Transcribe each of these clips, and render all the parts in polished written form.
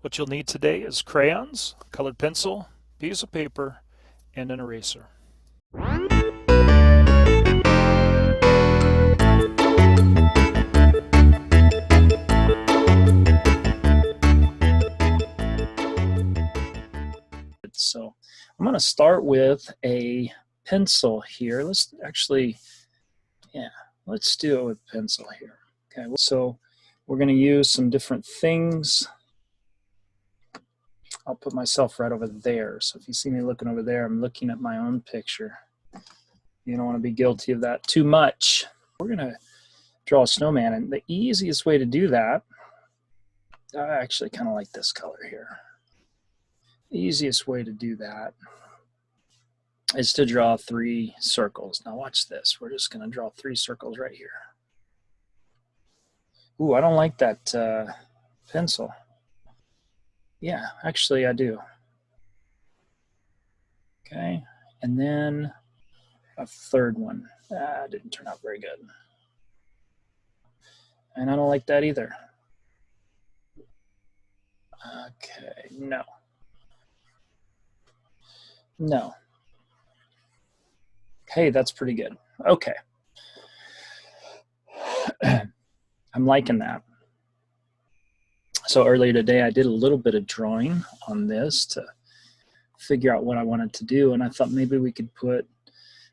What you'll need today is crayons, colored pencil, piece of paper, and an eraser. So I'm going to start with a pencil here. Let's do it with pencil here. Okay, so we're going to use some different things. I'll put myself right over there. So if you see me looking over there, I'm looking at my own picture. You don't want to be guilty of that too much. We're going to draw a snowman, and the easiest way to do that, I actually kind of like this color here. The easiest way to do that is to draw 3 circles. Now watch this. We're just going to draw 3 circles right here. Ooh, I don't like that pencil. Yeah, actually I do. Okay, and then a third one. Didn't turn out very good. And I don't like that either. Okay, no. No. Hey, that's pretty good. Okay. I'm liking that. So earlier today, I did a little bit of drawing on this to figure out what I wanted to do, and I thought maybe we could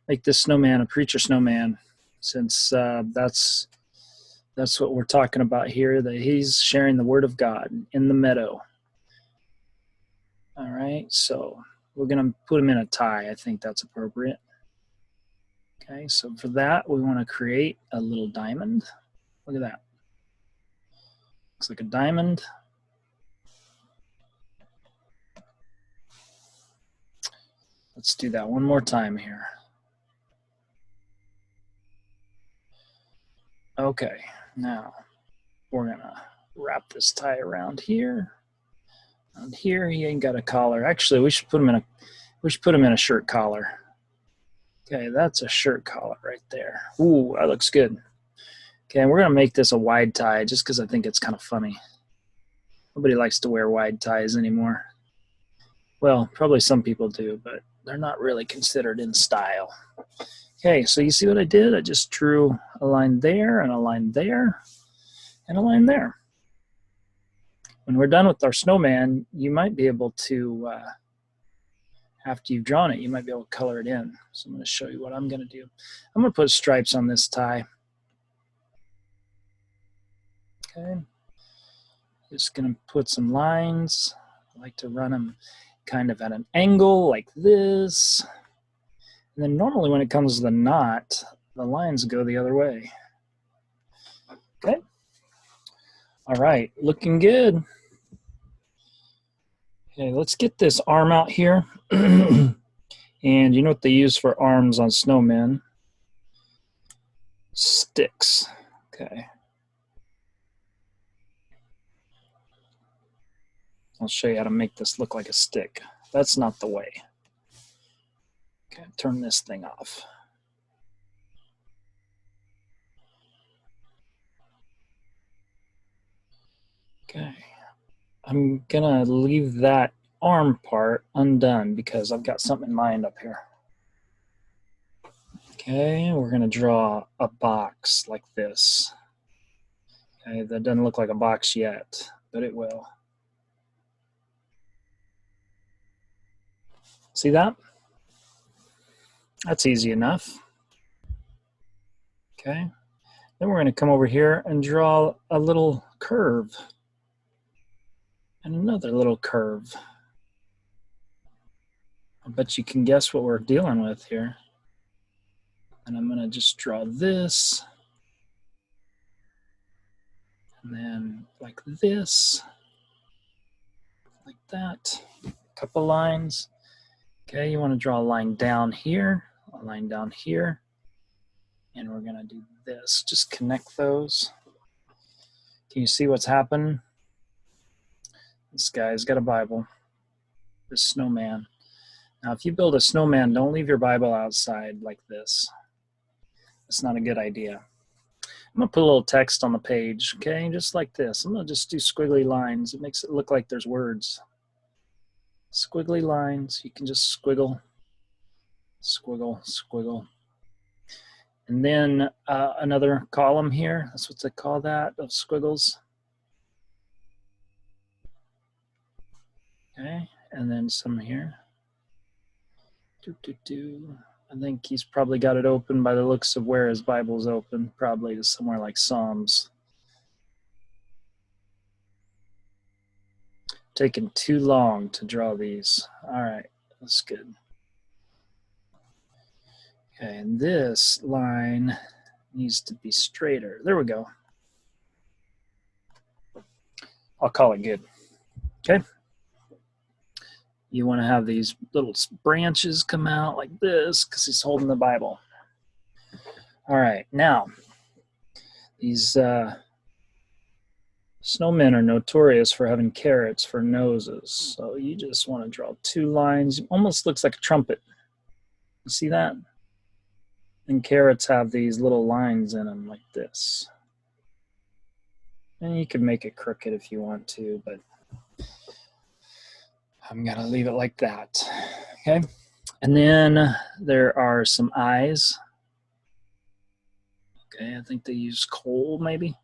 make this snowman a preacher snowman, since that's what we're talking about here, that he's sharing the word of God in the meadow. All right, so we're going to put him in a tie. I think that's appropriate. Okay, so for that, we want to create a little diamond. Look at that. Looks like a diamond. Let's do that one more time here. Okay, now we're gonna wrap this tie around here. And here he ain't got a collar. Actually, we should put him in a shirt collar. Okay, that's a shirt collar right there. Ooh, that looks good. Okay, and we're gonna make this a wide tie just because I think it's kind of funny. Nobody likes to wear wide ties anymore. Well, probably some people do, but they're not really considered in style. Okay, so you see what I did? I just drew a line there and a line there and a line there. When we're done with our snowman, you might be able to, after you've drawn it, you might be able to color it in. So I'm going to show you what I'm going to do. I'm going to put stripes on this tie. Okay, just going to put some lines. I like to run them kind of at an angle like this. And then normally when it comes to the knot, the lines go the other way. Okay. All right, looking good. Okay, let's get this arm out here. And you know what they use for arms on snowmen? Sticks. Okay. I'll show you how to make this look like a stick. That's not the way. Okay, turn this thing off. Okay, I'm gonna leave that arm part undone because I've got something in mind up here. Okay, we're gonna draw a box like this. Okay, that doesn't look like a box yet, but it will. See that? That's easy enough. Okay, then we're gonna come over here and draw a little curve. And another little curve. I bet you can guess what we're dealing with here. And I'm going to just draw this. And then like this. Like that. A couple lines. Okay, you want to draw a line down here. A line down here. And we're going to do this. Just connect those. Can you see what's happened? This guy's got a Bible. This snowman. Now, if you build a snowman, don't leave your Bible outside like this. It's not a good idea. I'm gonna put a little text on the page, okay, just like this. I'm gonna just do squiggly lines. It makes it look like there's words. Squiggly lines, you can just squiggle, squiggle, squiggle. And then another column here, that's what they call that, of squiggles. Okay, and then some here. I think he's probably got it open by the looks of where his Bible's open, probably to somewhere like Psalms. Taking too long to draw these. All right, that's good. Okay, and this line needs to be straighter. There we go. I'll call it good. Okay. You want to have these little branches come out like this because he's holding the Bible. All right, now these snowmen are notorious for having carrots for noses. So you just want to draw two lines. It almost looks like a trumpet. You see that? And carrots have these little lines in them like this. And you can make it crooked if you want to, but I'm going to leave it like that. Okay. And then there are some eyes. Okay, I think they use coal maybe.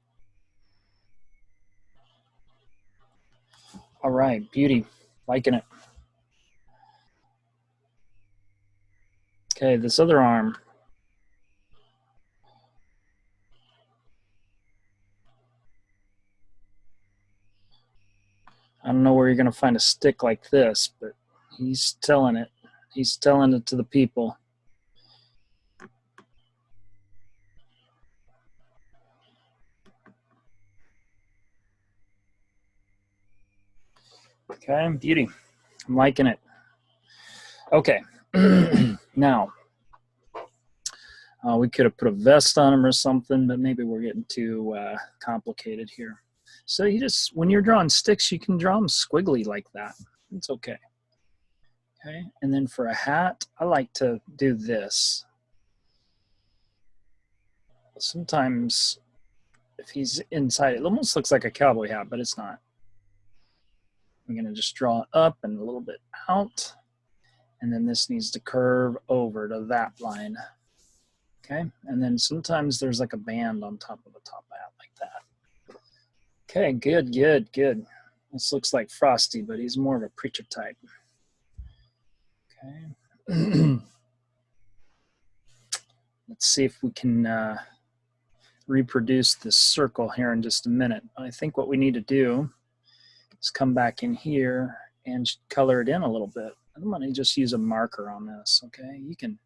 All right, beauty. Liking it. Okay, this other arm. I don't know where you're going to find a stick like this, but he's telling it. He's telling it to the people. Okay, beauty. I'm liking it. Okay, now, we could have put a vest on him or something, but maybe we're getting too complicated here. So you just, when you're drawing sticks, you can draw them squiggly like that. It's okay. Okay, and then for a hat, I like to do this. Sometimes if he's inside, it almost looks like a cowboy hat, but it's not. I'm gonna just draw it up and a little bit out. And then this needs to curve over to that line. Okay, and then sometimes there's like a band on top of the top hat like that. Okay, good, good, good. This looks like Frosty, but he's more of a preacher type. Okay. Let's see if we can reproduce this circle here in just a minute. I think what we need to do is come back in here and color it in a little bit. I'm going to just use a marker on this, okay? You can,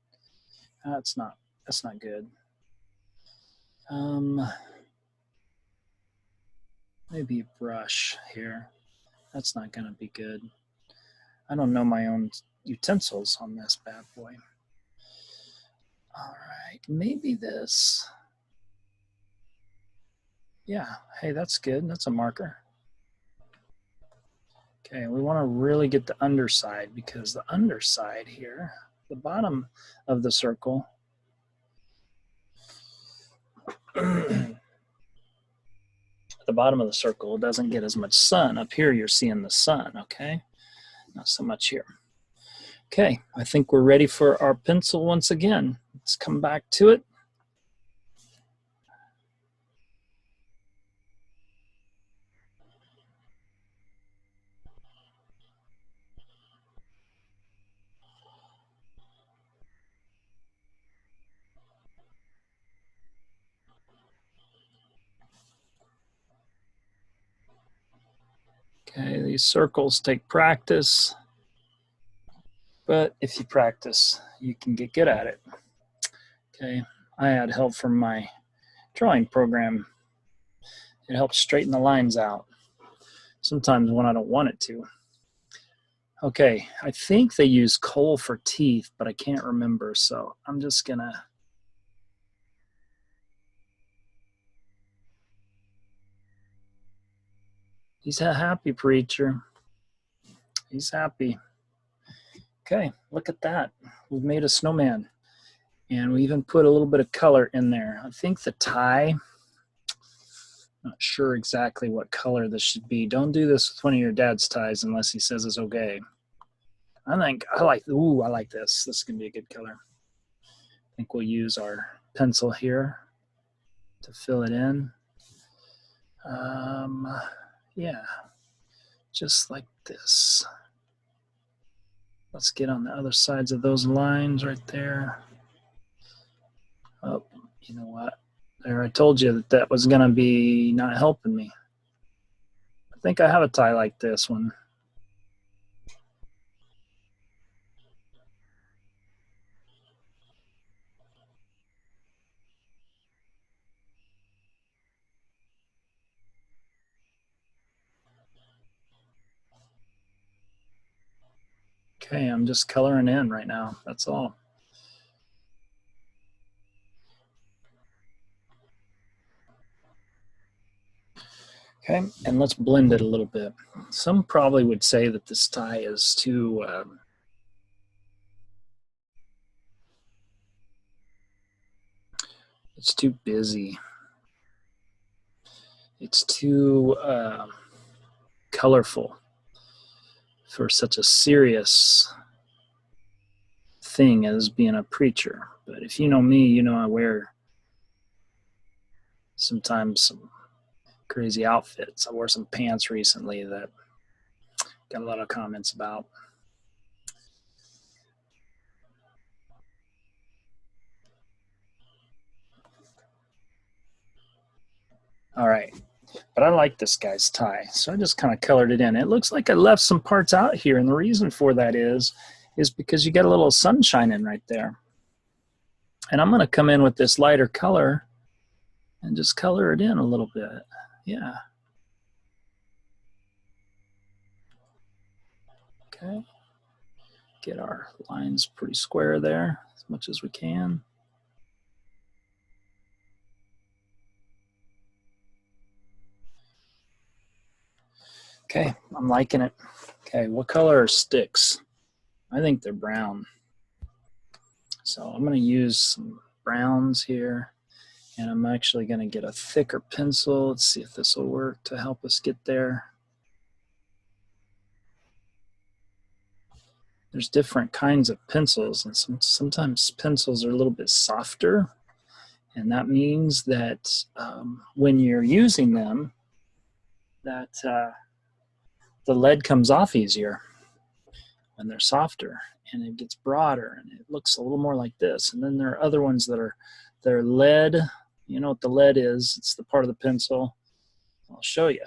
that's not good. Maybe a brush here. That's not going to be good. I don't know my own utensils on this bad boy. All right, maybe this. Yeah, hey, that's good. That's a marker. Okay, we want to really get the underside because the underside here, the bottom of the circle, the bottom of the circle doesn't get as much sun. Up here, you're seeing the sun, okay? Not so much here. Okay, I think we're ready for our pencil once again. Let's come back to it. Okay, these circles take practice, but if you practice, you can get good at it. Okay, I had help from my drawing program. It helps straighten the lines out, sometimes when I don't want it to. Okay, I think they use coal for teeth, but I can't remember, so I'm just gonna He's a happy preacher. He's happy. Okay, look at that. We've made a snowman. And we even put a little bit of color in there. I think the tie Not sure exactly what color this should be. Don't do this with one of your dad's ties unless he says it's okay. I like this. This is gonna be a good color. I think we'll use our pencil here to fill it in. Yeah, just like this. Let's get on the other sides of those lines right there. Oh, you know what? There, I told you that that was gonna be not helping me. I think I have a tie like this one. Okay, I'm just coloring in right now. That's all. Okay, and let's blend it a little bit. Some probably would say that this tie is too it's too busy. It's too colorful for such a serious thing as being a preacher. But if you know me, you know I wear sometimes some crazy outfits. I wore some pants recently that got a lot of comments about. All right, but I like this guy's tie, so I just kind of colored it in. It looks like I left some parts out here, and the reason for that is because you get a little sunshine in right there. And I'm going to come in with this lighter color and just color it in a little bit. Yeah. Okay. Get our lines pretty square there as much as we can. Okay, I'm liking it. Okay, what color are sticks? I think they're brown. So I'm going to use some browns here, and I'm actually going to get a thicker pencil. Let's see if this will work to help us get there. There's different kinds of pencils, and sometimes pencils are a little bit softer, and that means that when you're using them, that the lead comes off easier when they're softer, and it gets broader, and it looks a little more like this. And then there are other ones that are they're lead. You know what the lead is? It's the part of the pencil. I'll show you.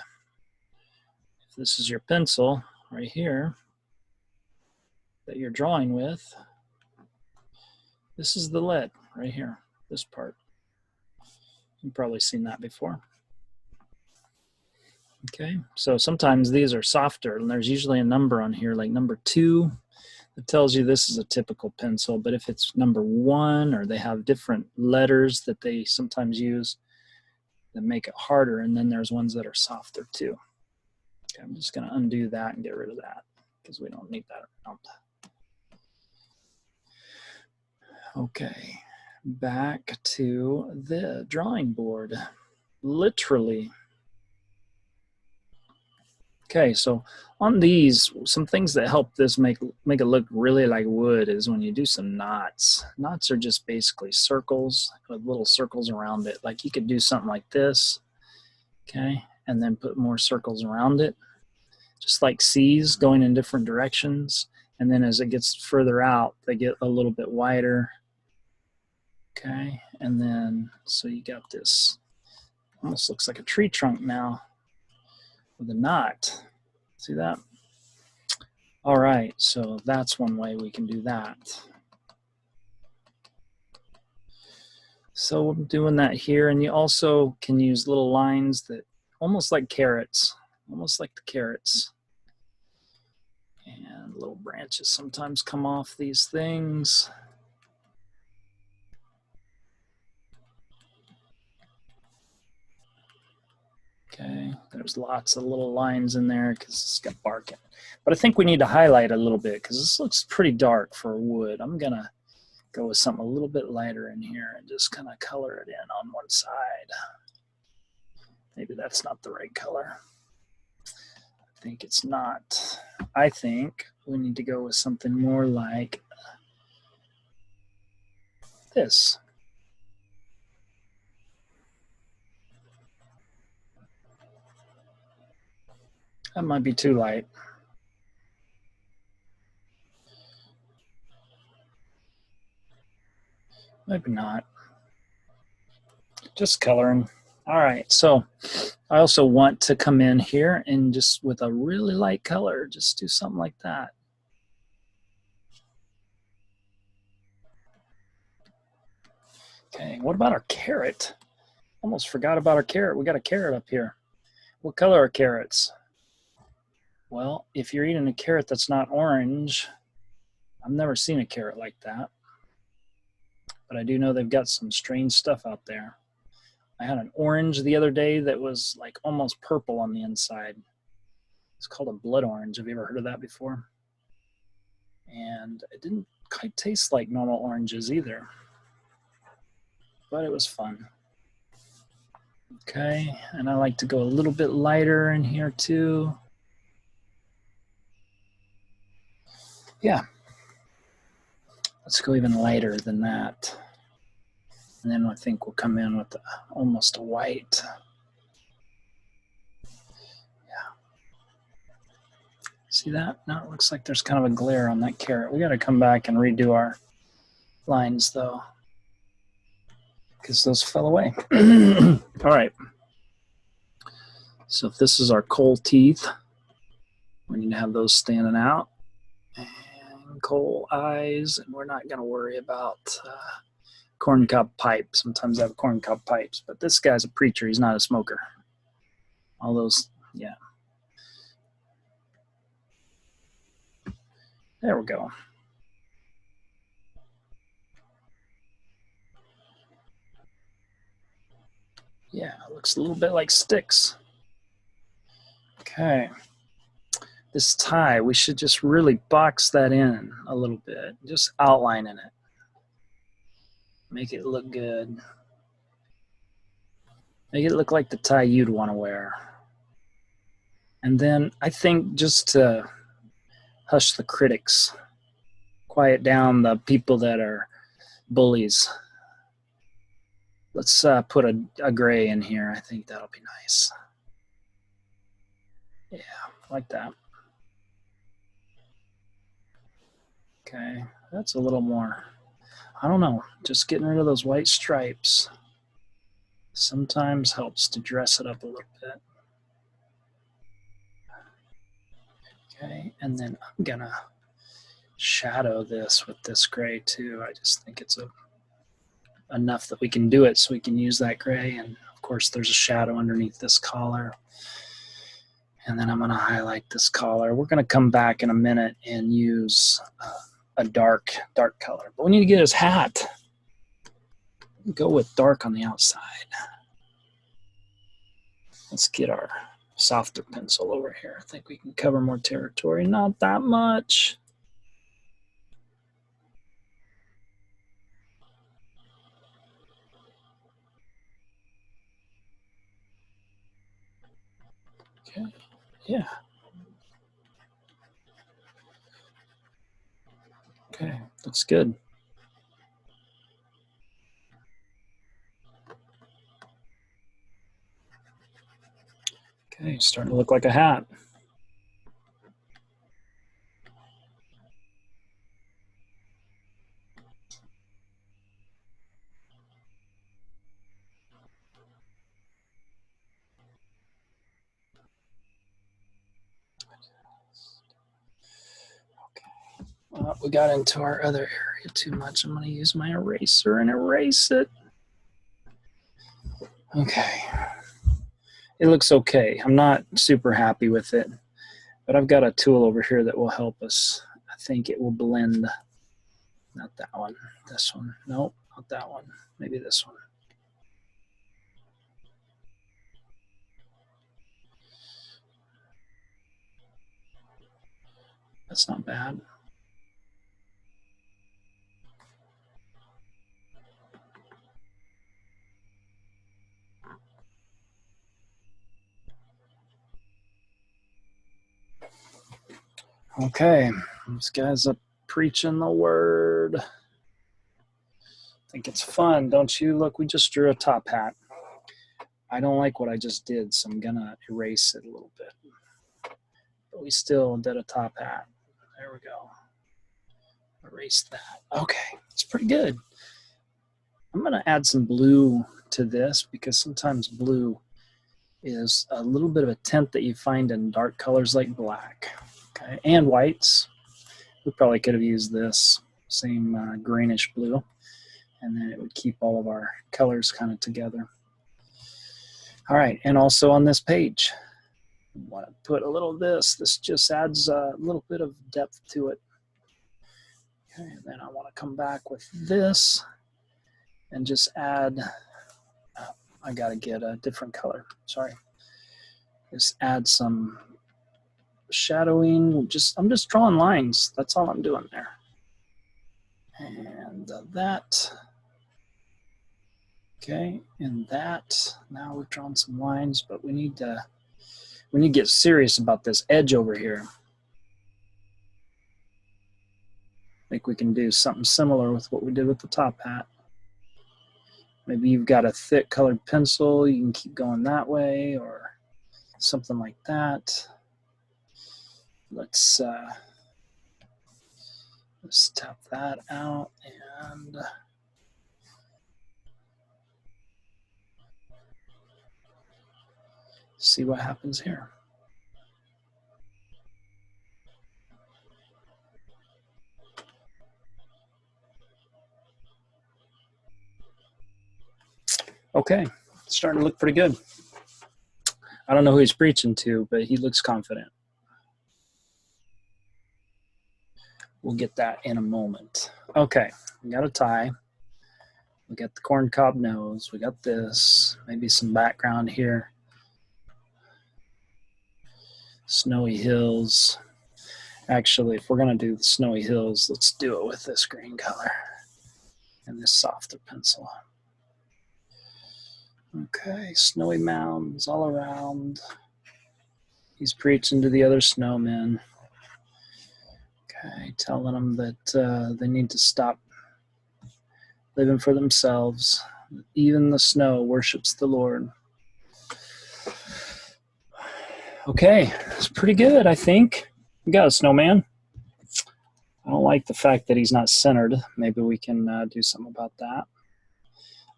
If this is your pencil right here that you're drawing with, this is the lead right here, this part. You've probably seen that before. Okay, so sometimes these are softer, and there's usually a number on here, like number 2, that tells you this is a typical pencil. But if it's number 1, or they have different letters that they sometimes use that make it harder, and then there's ones that are softer too. Okay, I'm just going to undo that and get rid of that because we don't need that around. Okay, back to the drawing board, literally. Okay, so on these, some things that help this make it look really like wood is when you do some knots. Knots are just basically circles with little circles around it. Like you could do something like this, okay, and then put more circles around it, just like C's going in different directions. And then as it gets further out, they get a little bit wider. Okay, and then so you got this, almost looks like a tree trunk now with a knot. See that? All right, so that's one way we can do that. So I'm doing that here, and you also can use little lines that almost like carrots, almost like the carrots. And little branches sometimes come off these things. Okay, there's lots of little lines in there because it's got bark in it. But I think we need to highlight a little bit because this looks pretty dark for wood. I'm gonna go with something a little bit lighter in here and just kind of color it in on one side. Maybe that's not the right color. I think it's not. I think we need to go with something more like this. That might be too light. Maybe not. Just coloring. All right, so I also want to come in here and just with a really light color, just do something like that. Okay, what about our carrot? Almost forgot about our carrot. We got a carrot up here. What color are carrots? Well, if you're eating a carrot that's not orange, I've never seen a carrot like that. But I do know they've got some strange stuff out there. I had an orange the other day that was like almost purple on the inside. It's called a blood orange. Have you ever heard of that before? And it didn't quite taste like normal oranges either, but it was fun. Okay, and I like to go a little bit lighter in here too. Yeah, let's go even lighter than that. And then I think we'll come in with almost a white. Yeah. See that? Now it looks like there's kind of a glare on that carrot. We got to come back and redo our lines though, because those fell away. All right. So if this is our coal teeth, we need to have those standing out. And coal eyes, and we're not going to worry about corncob pipe. Sometimes I have corncob pipes, but this guy's a preacher. He's not a smoker. All those, yeah. There we go. Yeah, it looks a little bit like sticks. Okay. This tie, we should just really box that in a little bit. Just outlining it. Make it look good. Make it look like the tie you'd want to wear. And then I think just to hush the critics, quiet down the people that are bullies, let's put a gray in here. I think that'll be nice. Yeah, like that. Okay, that's a little more, I don't know, just getting rid of those white stripes sometimes helps to dress it up a little bit. Okay, and then I'm gonna shadow this with this gray too. I just think it's enough that we can do it so we can use that gray. And of course there's a shadow underneath this collar. And then I'm gonna highlight this collar. We're gonna come back in a minute and use a dark color. But we need to get his hat. Go with dark on the outside. Let's get our softer pencil over here. I think we can cover more territory. Not that much. Okay, yeah. Okay, looks good. Okay, starting to look like a hat. We got into our other area too much. I'm going to use my eraser and erase it. Okay. It looks okay. I'm not super happy with it, but I've got a tool over here that will help us. I think it will blend. Not that one. This one. Nope, not that one. Maybe this one. That's not bad. Okay, this guy's up preaching the word. I think it's fun, don't you? Look, we just drew a top hat. I don't like what I just did, so I'm gonna erase it a little bit. But we still did a top hat. There we go. Erase that. Okay, it's pretty good. I'm gonna add some blue to this because sometimes blue is a little bit of a tint that you find in dark colors like black. Okay, and whites. We probably could have used this same greenish blue, and then it would keep all of our colors kind of together. All right, and also on this page, I want to put a little of this. This just adds a little bit of depth to it. Okay, and then I want to come back with this and just add, I got to get a different color, sorry. Just add some shadowing. I'm just drawing lines. That's all I'm doing there. And that. Okay, and that. Now we've drawn some lines, but we need to get serious about this edge over here. I think we can do something similar with what we did with the top hat. Maybe you've got a thick colored pencil, you can keep going that way, or something like that. Let's tap that out and see what happens here. Okay, starting to look pretty good. I don't know who he's preaching to, but he looks confident. We'll get that in a moment. Okay, we got a tie. We got the corncob nose. We got this. Maybe some background here. Snowy hills. Actually, if we're going to do the snowy hills, let's do it with this green color and this softer pencil. Okay, snowy mountains all around. He's preaching to the other snowmen. Okay, telling them that they need to stop living for themselves. Even the snow worships the Lord. Okay, it's pretty good, I think. We got a snowman. I don't like the fact that he's not centered. Maybe we can do something about that.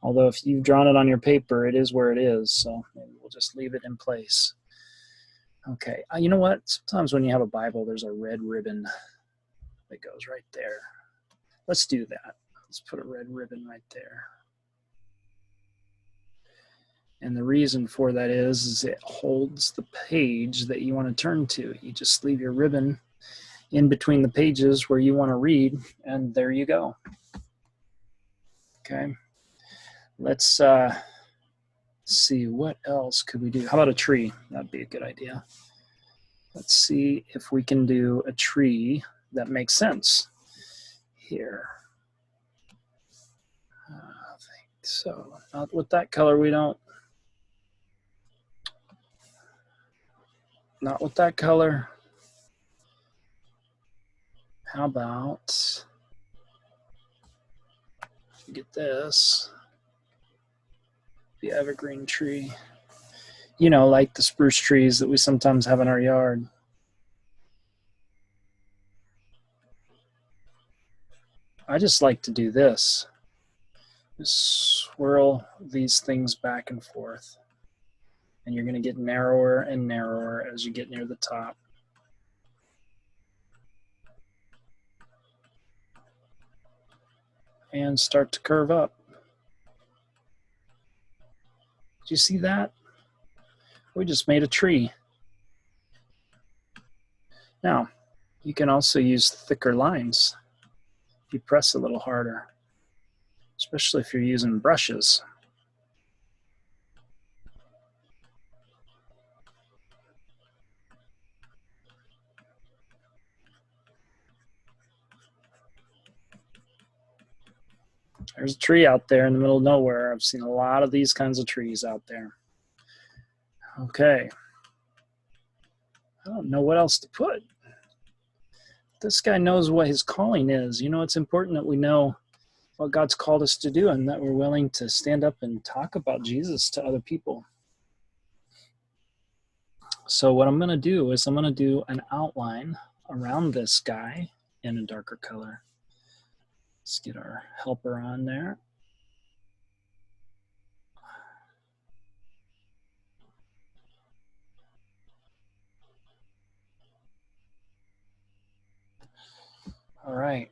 Although if you've drawn it on your paper, it is where it is, so maybe we'll just leave it in place. Okay, you know what? Sometimes when you have a Bible, there's a red ribbon that goes right there. Let's do that. Let's put a red ribbon right there. And the reason for that is it holds the page that you want to turn to. You just leave your ribbon in between the pages where you want to read, and there you go. Okay. Let's see, what else could we do? How about a tree? That'd be a good idea. Let's see if we can do a tree that makes sense here. I think so. Not with that color, we don't. Not with that color. How about get this? The evergreen tree. You know, like the spruce trees that we sometimes have in our yard. I just like to do this. Just swirl these things back and forth. And you're going to get narrower and narrower as you get near the top. And start to curve up. Do you see that? We just made a tree. Now, you can also use thicker lines if you press a little harder, especially if you're using brushes. There's a tree out there in the middle of nowhere. I've seen a lot of these kinds of trees out there. Okay. I don't know what else to put. this guy knows what his calling is. You know, it's important that we know what God's called us to do and that we're willing to stand up and talk about Jesus to other people. So what I'm going to do is I'm going to do an outline around this guy in a darker color. Let's get our helper on there. All right.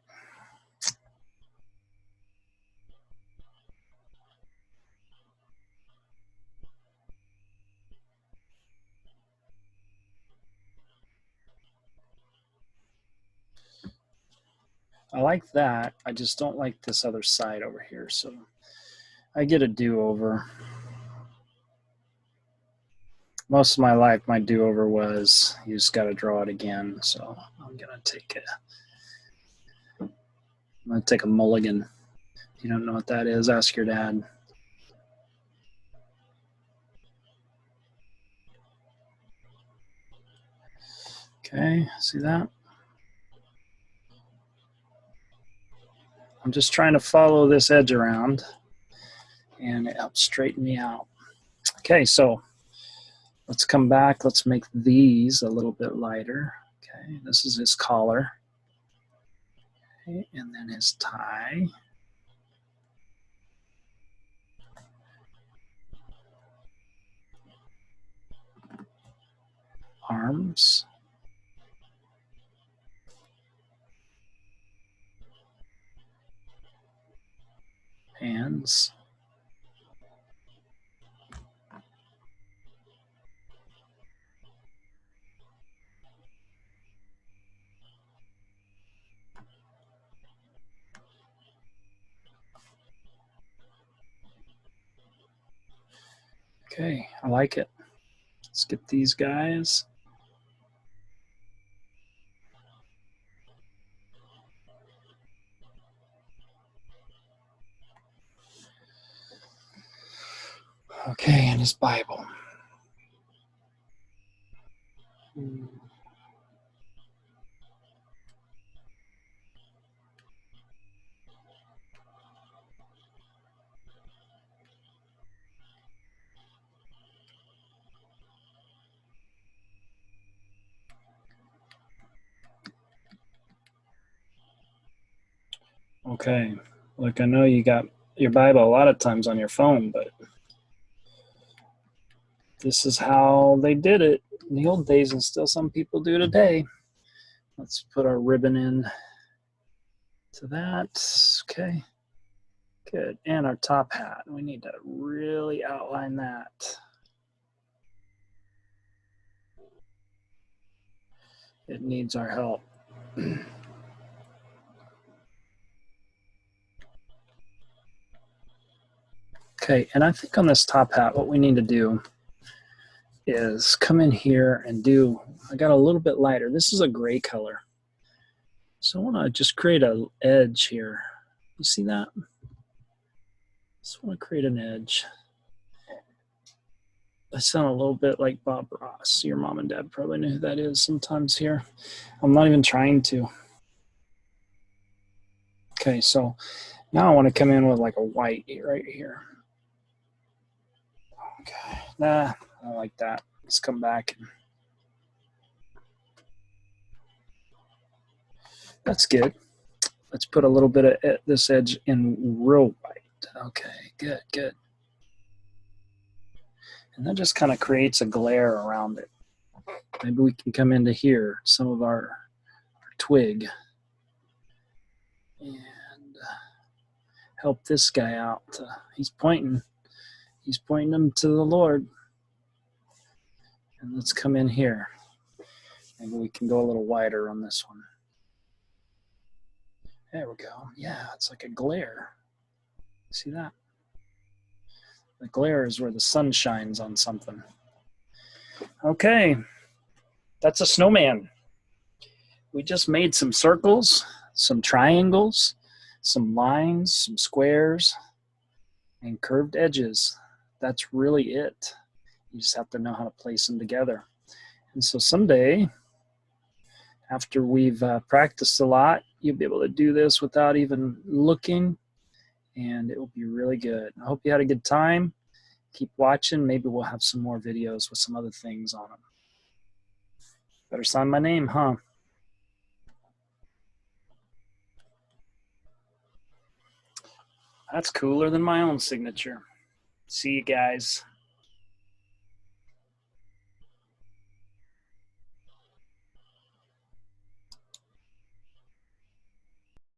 I like that. I just don't like this other side over here. So I get a do-over. Most of my life, my do-over was you just got to draw it again. So I'm going to take a mulligan. If you don't know what that is, ask your dad. Okay, see that? I'm just trying to follow this edge around, and it helps straighten me out. Okay, so let's come back. Let's make these a little bit lighter. Okay, this is his collar. Okay, and then his tie. Arms. Hands. Okay, I like it. Let's get these guys. Okay, and his Bible. Okay, look, I know you got your Bible a lot of times on your phone, but this is how they did it in the old days, and still some people do today. Let's put our ribbon in to that. Okay, good. And our top hat. We need to really outline that. It needs our help. Okay, and I think on this top hat, what we need to do is come in here and I got a little bit lighter. This is a gray color. So I want to just create an edge here. You see that? Just want to create an edge. I sound a little bit like Bob Ross. Your mom and dad probably know who that is sometimes here. I'm not even trying to. Okay, so now I want to come in with like a white right here. Okay, nah, I don't like that. Let's come back. That's good. Let's put a little bit of this edge in real white. Okay, good, good. And that just kind of creates a glare around it. Maybe we can come into here, some of our twig, and help this guy out. He's pointing them to the Lord. And let's come in here. Maybe we can go a little wider on this one. There we go. Yeah, it's like a glare. See that? The glare is where the sun shines on something. Okay, that's a snowman. We just made some circles, some triangles, some lines, some squares, and curved edges. That's really it. You just have to know how to place them together. And so someday, After we've practiced a lot, you'll be able to do this without even looking, and it will be really good. I hope you had a good time. Keep watching. Maybe we'll have some more videos with some other things on them. Better sign my name, huh? That's cooler than my own signature. See you guys.